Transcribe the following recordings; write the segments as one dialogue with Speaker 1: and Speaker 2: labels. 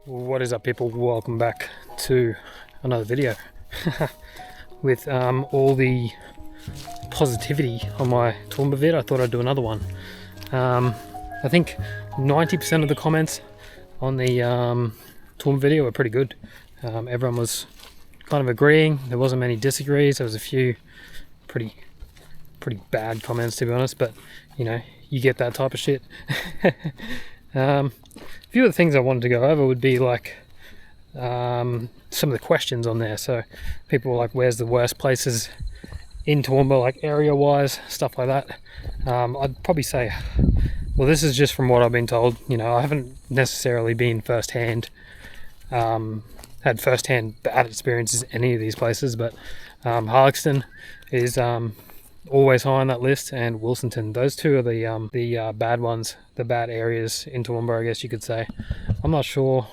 Speaker 1: What is up, people? Welcome back to another video with all the positivity on my Toowoomba vid. I thought I'd do another one. I think 90% of the comments on the Toowoomba video were pretty good. Everyone was kind of agreeing. There wasn't many disagrees. There was a few pretty bad comments, to be honest, but you know, you get that type of shit. A few of the things I wanted to go over would be like some of the questions on there. So people were like, where's the worst places in Toowoomba, like area wise, stuff like that. I'd probably say, well, this is just from what I've been told. You know, I haven't necessarily been had first-hand bad experiences in any of these places, but Harlexton is always high on that list, and Wilsonton. Those two are the bad ones, the bad areas in Toowoomba, I guess you could say. I'm not sure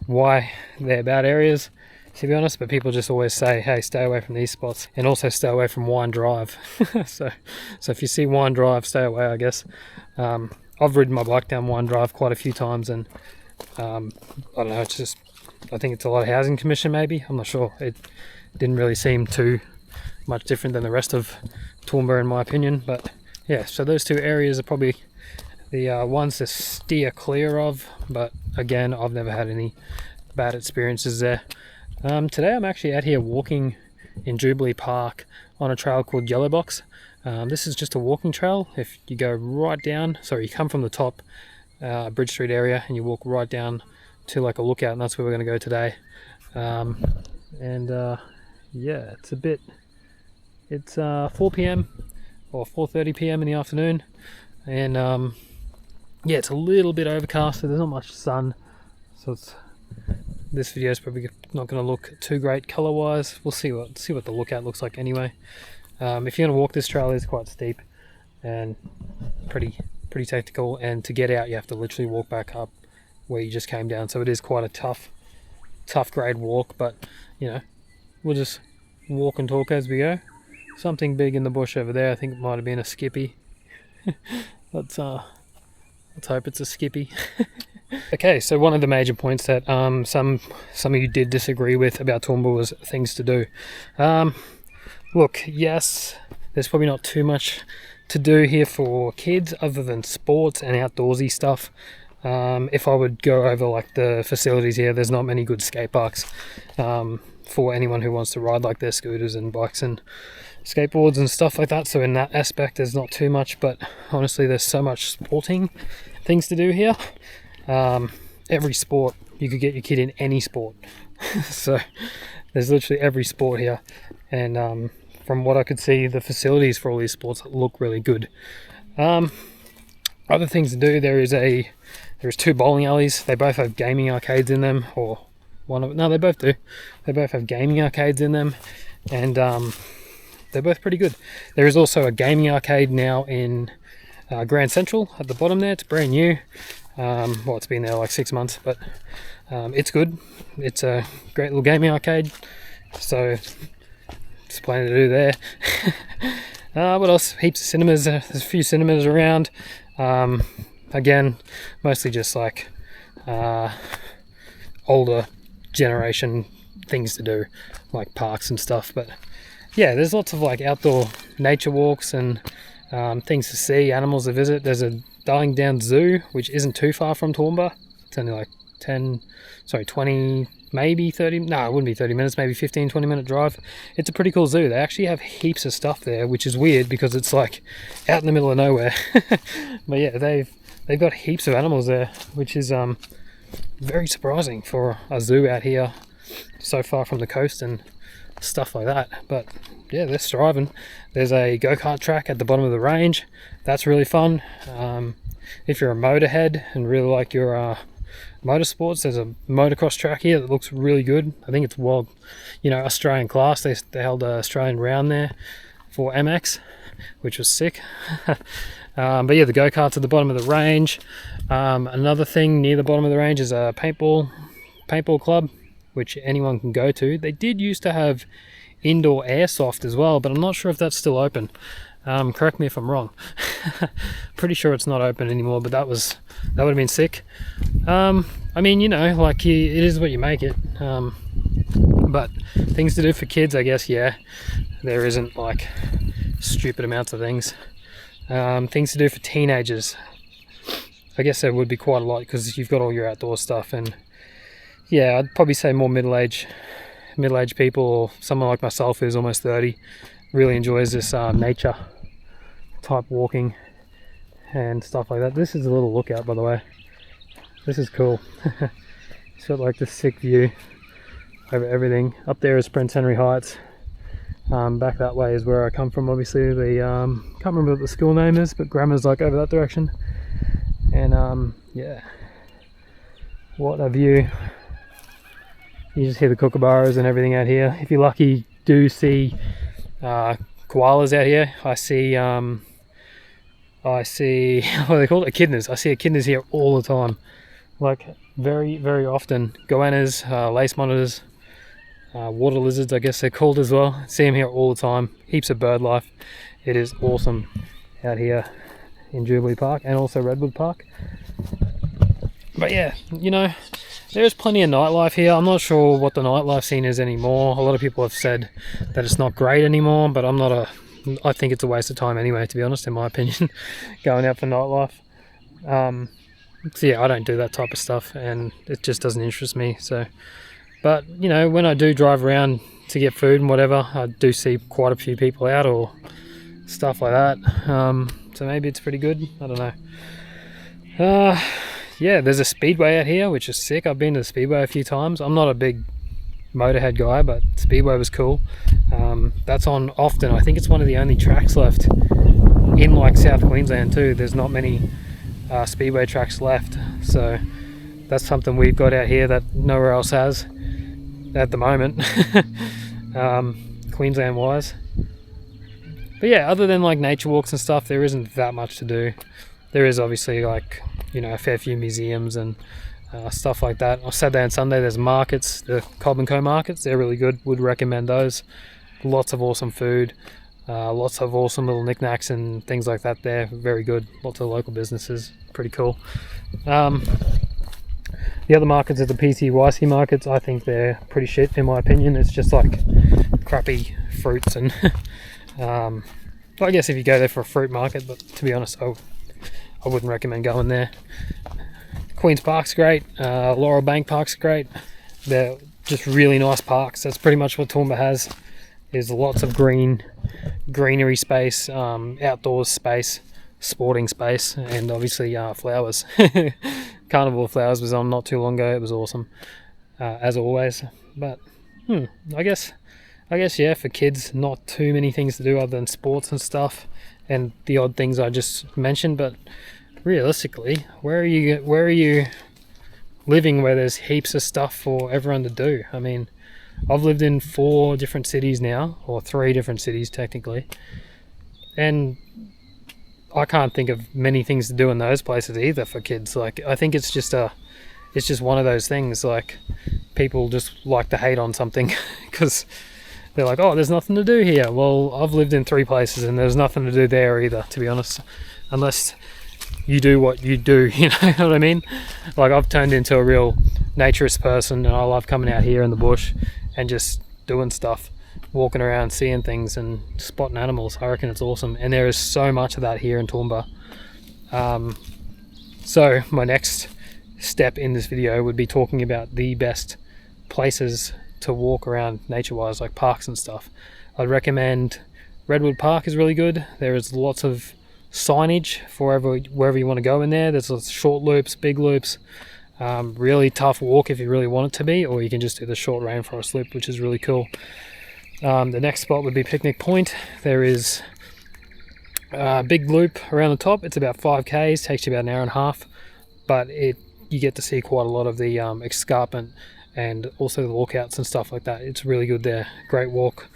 Speaker 1: why they're bad areas, to be honest, but people just always say, hey, stay away from these spots, and also stay away from Wine Drive. so if you see Wine Drive, stay away, I guess. I've ridden my bike down Wine Drive quite a few times, and I don't know, it's just, I think it's a lot of housing commission maybe, I'm not sure. It didn't really seem too much different than the rest of Toowoomba in my opinion, but yeah, so those two areas are probably the ones to steer clear of, but again, I've never had any bad experiences there. Today I'm actually out here walking in Jubilee Park on a trail called Yellow Box. This is just a walking trail. If you go right down, sorry, you come from the top Bridge Street area and you walk right down to like a lookout, and that's where we're going to go today. Yeah, it's 4 p.m. or 4:30 p.m. in the afternoon, and yeah, it's a little bit overcast, so there's not much sun, so this video is probably not going to look too great color wise. We'll see what the lookout looks like anyway. If you're going to walk this trail, it's quite steep and pretty technical, and to get out you have to literally walk back up where you just came down, so it is quite a tough grade walk, but you know, we'll just walk and talk as we go. Something big in the bush over there, I think it might have been a skippy. let's hope it's a skippy. Okay, so one of the major points that some of you did disagree with about Toowoomba was things to do. Look, yes, there's probably not too much to do here for kids other than sports and outdoorsy stuff. If I would go over like the facilities here, there's not many good skate parks for anyone who wants to ride like their scooters and bikes and skateboards and stuff like that. So in that aspect there's not too much, but honestly there's so much sporting things to do here. Every sport, you could get your kid in any sport. So there's literally every sport here, and from what I could see, the facilities for all these sports look really good. Other things to do, there's two bowling alleys. They both have gaming arcades in them, or no, they both do. They both have gaming arcades in them, and they're both pretty good. There is also a gaming arcade now in Grand Central at the bottom there. It's brand new. Well, it's been there like 6 months, but it's good. It's a great little gaming arcade, so there's plenty to do there. What else? Heaps of cinemas. There's a few cinemas around. Again, mostly just like older generation things to do, like parks and stuff, but yeah, there's lots of like outdoor nature walks and things to see, animals to visit. There's a Darling Downs Zoo, which isn't too far from Toowoomba. It's only like 20, maybe 30, no, it wouldn't be 30 minutes, maybe 15-20 minute drive. It's a pretty cool zoo. They actually have heaps of stuff there, which is weird because it's like out in the middle of nowhere. But yeah, they've got heaps of animals there, which is very surprising for a zoo out here so far from the coast and stuff like that. But yeah, they're thriving. There's a go-kart track at the bottom of the range. That's really fun. If you're a motorhead and really like your motorsports, there's a motocross track here that looks really good. I think it's world, Australian class. They held an Australian round there for MX, which was sick. But yeah, the go-karts at the bottom of the range. Another thing near the bottom of the range is a paintball club, which anyone can go to. They did used to have indoor airsoft as well, but I'm not sure if that's still open. Correct me if I'm wrong. Pretty sure it's not open anymore, but that would have been sick. I mean, you know, like it is what you make it. But things to do for kids, I guess, yeah, there isn't like stupid amounts of things. Things to do for teenagers, I guess there would be quite a lot, because you've got all your outdoor stuff. And yeah, I'd probably say more middle-aged people, or someone like myself who's almost 30, really enjoys this nature type walking and stuff like that. This is a little lookout, by the way. This is cool. It's got like this sick view over everything. Up there is Prince Henry Heights. Back that way is where I come from, obviously. The can't remember what the school name is, but grammar's like over that direction. And yeah, what a view. You just hear the kookaburras and everything out here. If you're lucky, do see koalas out here. I see what are they called? Echidnas. I see echidnas here all the time, like very, very often. Goannas, lace monitors, water lizards, I guess they're called as well. See them here all the time. Heaps of bird life. It is awesome out here in Jubilee Park, and also Redwood Park. But yeah, you know, there's plenty of nightlife here. I'm not sure what the nightlife scene is anymore. A lot of people have said that it's not great anymore, but I think it's a waste of time anyway, to be honest, in my opinion, going out for nightlife. So yeah, I don't do that type of stuff, and it just doesn't interest me. So, but you know, when I do drive around to get food and whatever, I do see quite a few people out or stuff like that. So maybe it's pretty good. I don't know. Yeah, there's a speedway out here, which is sick. I've been to the speedway a few times. I'm not a big motorhead guy, but speedway was cool. That's on often. I think it's one of the only tracks left in like South Queensland too. There's not many speedway tracks left, so that's something we've got out here that nowhere else has at the moment. Queensland wise. But yeah, other than like nature walks and stuff, there isn't that much to do. There is obviously, like, you know, a fair few museums and stuff like that. On Saturday and Sunday there's markets, the Cobb+Co markets. They're really good, would recommend those. Lots of awesome food, lots of awesome little knickknacks and things like that there. Very good. Lots of local businesses, pretty cool. The other markets are the PCYC markets. I think they're pretty shit in my opinion. It's just like crappy fruits and I guess if you go there for a fruit market, but to be honest, I wouldn't recommend going there. Queens Park's great, Laurel Bank Park's great. They're just really nice parks. That's pretty much what Toowoomba has, is lots of greenery space, outdoors space, sporting space, and obviously flowers. Carnival of Flowers was on not too long ago. It was awesome, as always. But I guess yeah, for kids, not too many things to do other than sports and stuff, and the odd things I just mentioned. But realistically, where are you living where there's heaps of stuff for everyone to do? I mean, I've lived in 4 different cities now, or 3 different cities technically, and I can't think of many things to do in those places either for kids. Like, I think it's just one of those things, like, people just like to hate on something because they're like, oh, there's nothing to do here. Well, I've lived in 3 places and there's nothing to do there either, to be honest, unless you do what you do, you know what I mean? Like, I've turned into a real naturist person, and I love coming out here in the bush and just doing stuff, walking around, seeing things and spotting animals. I reckon it's awesome, and there is so much of that here in Toowoomba. So my next step in this video would be talking about the best places to walk around nature-wise, like parks and stuff. I'd recommend Redwood Park is really good. There is lots of signage for wherever you want to go in there. There's lots of short loops, big loops, really tough walk if you really want it to be, or you can just do the short rainforest loop, which is really cool. The next spot would be Picnic Point. There is a big loop around the top. It's about 5 k's, takes you about an hour and a half, but you get to see quite a lot of the escarpment and also the walkouts and stuff like that. It's really good there, great walk.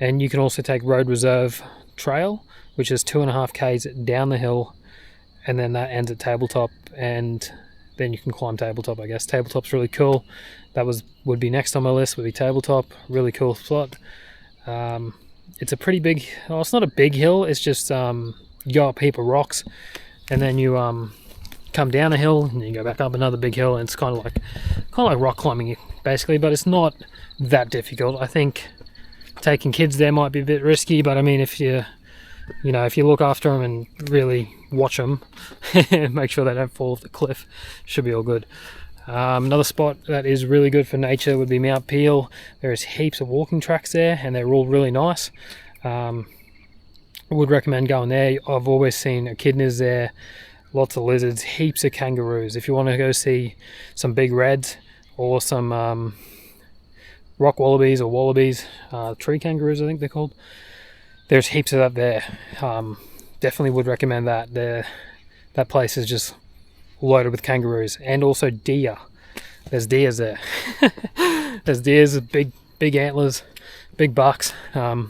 Speaker 1: And you can also take Road Reserve Trail, which is 2.5 k's down the hill, and then that ends at Tabletop, and then you can climb Tabletop, I guess. Tabletop's really cool. That would be next on my list, would be Tabletop. Really cool spot. it's a pretty big, well, it's not a big hill, it's just you go up a heap of rocks and then you come down a hill and you go back up another big hill, and it's kind of like rock climbing basically, but it's not that difficult. I think taking kids there might be a bit risky, but I mean, if you look after them and really watch them make sure they don't fall off the cliff, should be all good. Another spot that is really good for nature would be Mount Peel. There's heaps of walking tracks there and they're all really nice. I would recommend going there. I've always seen echidnas there, lots of lizards, heaps of kangaroos. If you want to go see some big reds or some rock wallabies or wallabies, tree kangaroos I think they're called, there's heaps of that there. Definitely would recommend that. That place is just loaded with kangaroos, and also deer. There's deers there. There's deers, big antlers, big bucks. Yeah,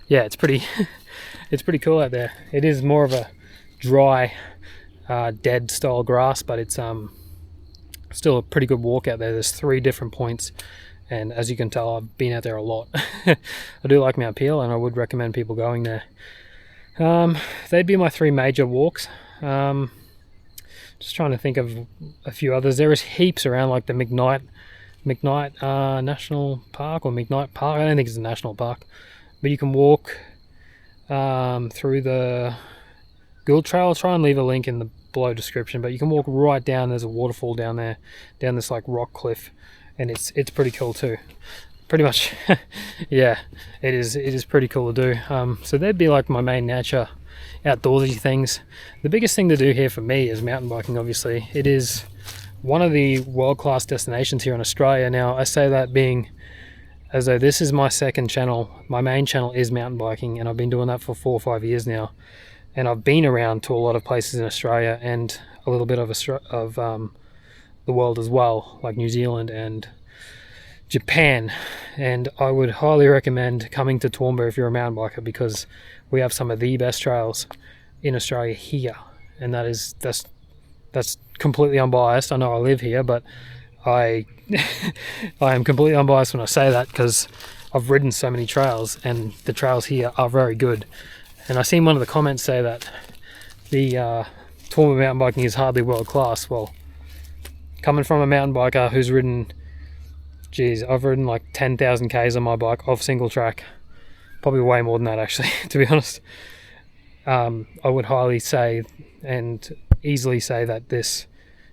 Speaker 1: it's pretty it's pretty cool out there. It is more of a dry dead style grass, but it's still a pretty good walk out there. There's 3 different points, and as you can tell, I've been out there a lot. I do like Mount Peel, and I would recommend people going there. They'd be my 3 major walks. Just trying to think of a few others. There is heaps around, like the McKnight National Park, or McKnight Park. I don't think it's a national park, but you can walk through the Gould Trail. I'll try and leave a link in the below description, but you can walk right down. There's a waterfall down there, down this like rock cliff, and it's pretty cool too. Pretty much, yeah, it is pretty cool to do. So that'd be like my main nature outdoorsy things. The biggest thing to do here for me is mountain biking. Obviously, it is one of the world-class destinations here in Australia. Now, I say that being as though this is my second channel. My main channel is mountain biking, and I've been doing that for 4 or 5 years now. And I've been around to a lot of places in Australia and a little bit of the world as well, like New Zealand and Japan. And I would highly recommend coming to Toowoomba if you're a mountain biker, because we have some of the best trails in Australia here, and that's completely unbiased. I know I live here, but I am completely unbiased when I say that, because I've ridden so many trails and the trails here are very good. And I seen one of the comments say that the Toowoomba mountain biking is hardly world class. Well, coming from a mountain biker who's ridden, I've ridden like 10,000 Ks on my bike off single track. Probably way more than that, actually, to be honest. I would highly say and easily say that this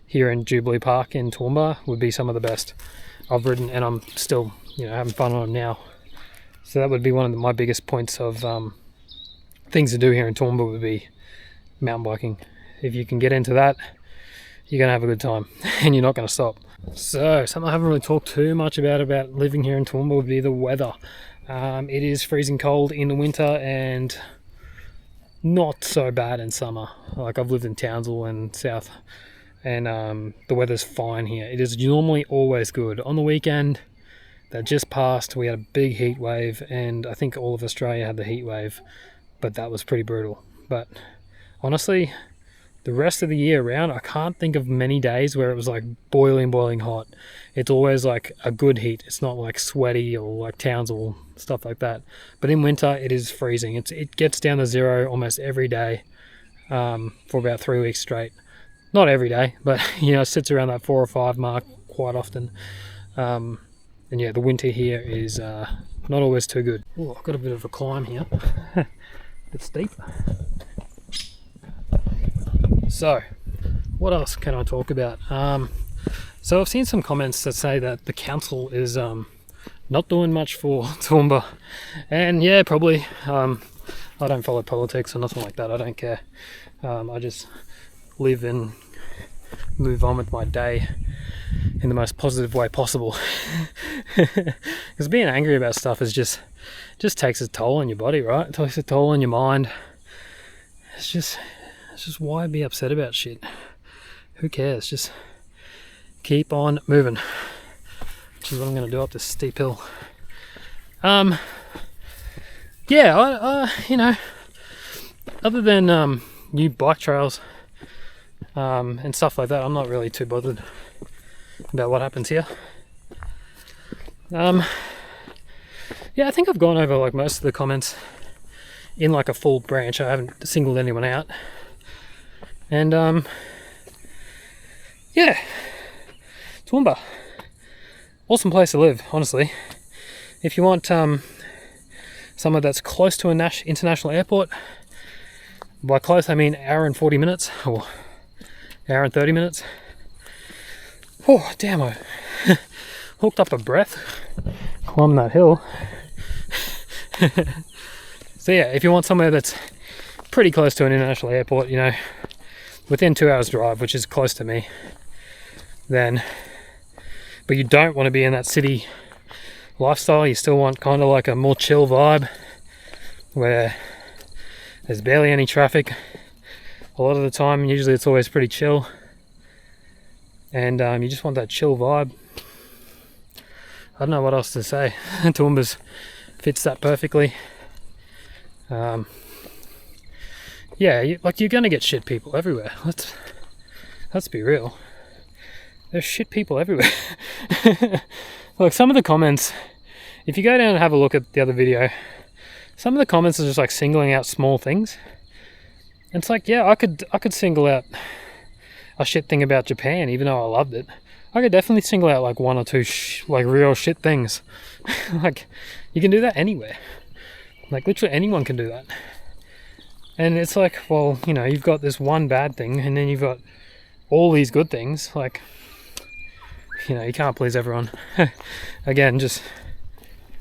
Speaker 1: here in Jubilee Park in Toowoomba would be some of the best I've ridden, and I'm still, having fun on them now. So that would be one of my biggest points of things to do here in Toowoomba would be mountain biking. If you can get into that, you're going to have a good time, and you're not going to stop. So, something I haven't really talked too much about living here in Toowoomba would be the weather. It is freezing cold in the winter and not so bad in summer. Like, I've lived in Townsville and South, and the weather's fine here. It is normally always good. On the weekend that just passed, we had a big heat wave, and I think all of Australia had the heat wave, but that was pretty brutal. But honestly, the rest of the year around, I can't think of many days where it was like boiling hot. It's always like a good heat. It's not like sweaty or like Townsville, stuff like that. But in winter, it is freezing. It gets down to 0 almost every day for about 3 weeks straight. Not every day, but it sits around that 4 or 5 mark quite often. And yeah, the winter here is not always too good. Oh, I've got a bit of a climb here. A bit steep. So, what else can I talk about? So I've seen some comments that say that the council is not doing much for Toowoomba, and yeah, probably. I don't follow politics or nothing like that. I don't care. I just live and move on with my day in the most positive way possible. Because being angry about stuff is just takes a toll on your body, right? It takes a toll on your mind. It's just why be upset about shit? Who cares? Just keep on moving, which is what I'm going to do up this steep hill. Yeah, other than new bike trails and stuff like that, I'm not really too bothered about what happens here. yeah, I think I've gone over like most of the comments in like a full branch. I haven't singled anyone out. And yeah, Toowoomba, awesome place to live, honestly. If you want somewhere that's close to an international airport, by close I mean hour and 40 minutes or hour and 30 minutes. Oh damn, I hooked up a breath climbing that hill. So yeah, if you want somewhere that's pretty close to an international airport, you know, within 2 hours drive, which is close to me, then, but you don't want to be in that city lifestyle, you still want kind of like a more chill vibe where there's barely any traffic a lot of the time. Usually it's always pretty chill, and you just want that chill vibe. I don't know what else to say. Toowoomba fits that perfectly. Yeah, you're gonna get shit people everywhere. Let's be real. There's shit people everywhere. Look, some of the comments, if you go down and have a look at the other video, some of the comments are just like singling out small things. And it's like, yeah, I could single out a shit thing about Japan, even though I loved it. I could definitely single out like one or two like real shit things. Like, you can do that anywhere. Like, literally anyone can do that. And it's like, well, you know, you've got this one bad thing, and then you've got all these good things. Like, you know, you can't please everyone. Again, just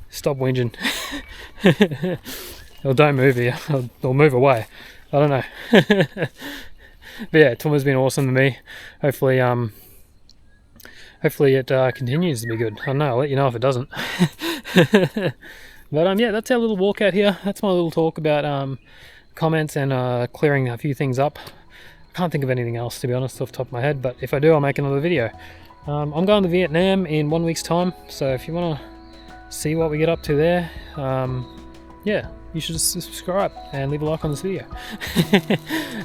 Speaker 1: stop whinging. Or don't move here, or move away. I don't know. But yeah, Toowoomba's been awesome to me. Hopefully it continues to be good. I don't know, I'll let you know if it doesn't. But yeah, that's our little walk out here. That's my little talk about comments and clearing a few things up. I can't think of anything else, to be honest, off the top of my head, but if I do, I'll make another video. I'm going to Vietnam in 1 week's time, so if you want to see what we get up to there, yeah, you should just subscribe and leave a like on this video.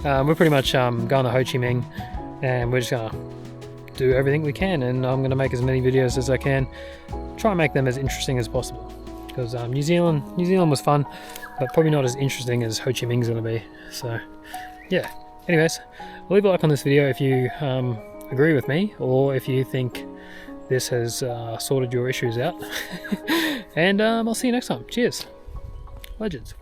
Speaker 1: We're pretty much going to Ho Chi Minh, and we're just going to do everything we can, and I'm going to make as many videos as I can, try and make them as interesting as possible, because New Zealand was fun, but probably not as interesting as Ho Chi Minh's going to be. So yeah, anyways, leave a like on this video if you agree with me, or if you think this has sorted your issues out. And I'll see you next time. Cheers, legends.